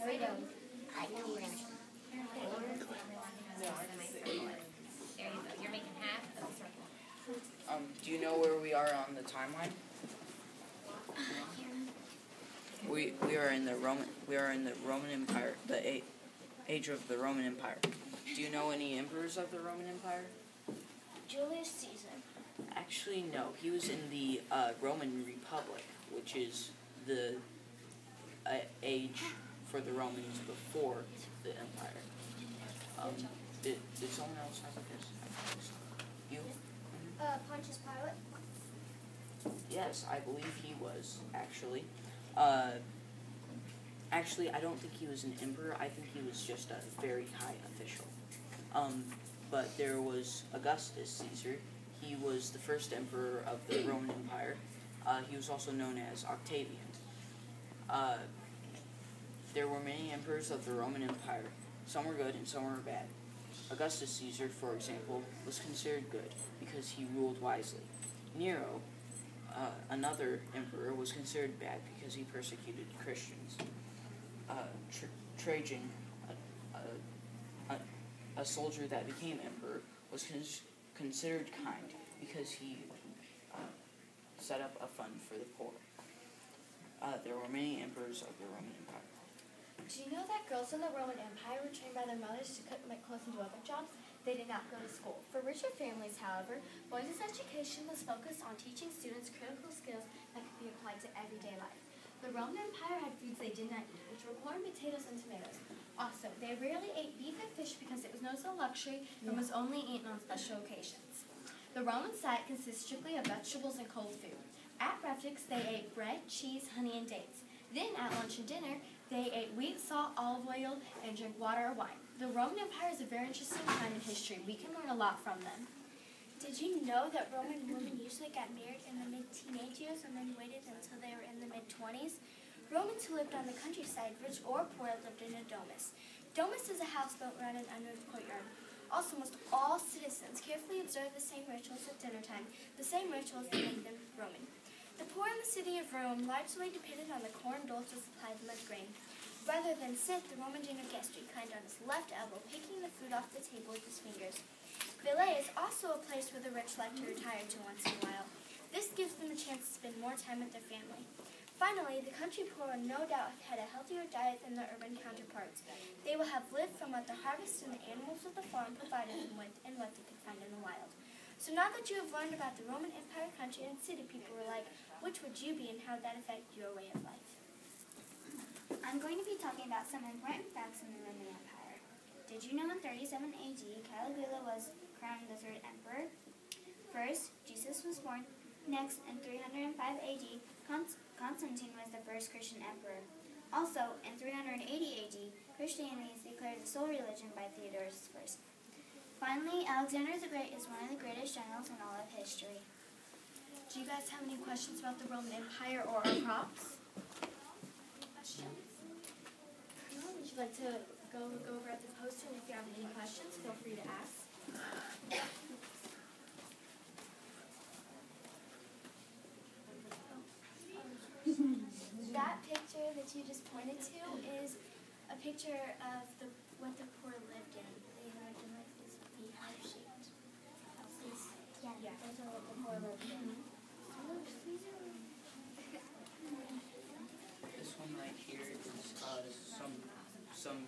Here we go. I know we're gonna. There you go. You're making half of a circle. Do you know where we are on the timeline? We are in the Roman Empire, the age of the Roman Empire. Do you know any emperors of the Roman Empire? Julius Caesar. Actually, no. He was in the Roman Republic, which is the age for the Romans before the empire. Did someone else have this? You? Pontius Pilate. Yes, I believe he was, actually. Actually, I don't think he was an emperor. I think he was just a very high official. But there was Augustus Caesar. He was the first emperor of the Roman Empire. He was also known as Octavian. There were many emperors of the Roman Empire. Some were good and some were bad. Augustus Caesar, for example, was considered good because he ruled wisely. Nero, another emperor, was considered bad because he persecuted Christians. Trajan, a soldier that became emperor, was considered kind because he set up a fund for the poor. There were many emperors of the Roman Empire. Do you know that girls in the Roman Empire were trained by their mothers to cook, make clothes, and do other jobs? They did not go to school. For richer families, however, boys' education was focused on teaching students critical skills that could be applied to everyday life. The Roman Empire had foods they did not eat, which were corn, potatoes, and tomatoes. Also, they rarely ate beef and fish because it was known as a luxury and was only eaten on special occasions. The Roman diet consisted strictly of vegetables and cold food. At breakfast, they ate bread, cheese, honey, and dates. Then, at lunch and dinner, they ate wheat, salt, olive oil, and drank water or wine. The Roman Empire is a very interesting time in history. We can learn a lot from them. Did you know that Roman women usually got married in the mid-teenage years and then waited until they were in the mid-20s? Romans who lived on the countryside, rich or poor, lived in a domus. Domus is a house built around an unroofed courtyard. Also, most all citizens carefully observed the same rituals at dinner time, the same rituals that made them Roman. The poor in the city of Rome largely depended on the corn doled to supply them with grain. Rather than sit, the Roman dinner guest reclined on his left elbow, picking the food off the table with his fingers. Villa is also a place where the rich like to retire to once in a while. This gives them a chance to spend more time with their family. Finally, the country poor no doubt had a healthier diet than their urban counterparts. They will have lived from what the harvest and the animals of the farm provided them with and what they could find in the wild. So now that you have learned about the Roman Empire country and city people were like, which would you be and how would that affect your way of life? I'm going to be talking about some important facts in the Roman Empire. Did you know in 37 AD, Caligula was crowned the third emperor? First, Jesus was born. Next, in 305 AD, Constantine was the first Christian emperor. Also, in 380 AD, Christianity is declared the sole religion by Theodorus I. Finally, Alexander the Great is one of the greatest generals in all of history. Do you guys have any questions about the Roman Empire or our props? Questions? No? Would you like to go over at the poster, and if you have any questions, feel free to ask. That picture that you just pointed to is a picture of what the poor lived in. They lived in like these beehive-shaped houses. Yeah, those are what the poor lived in. This one right here is some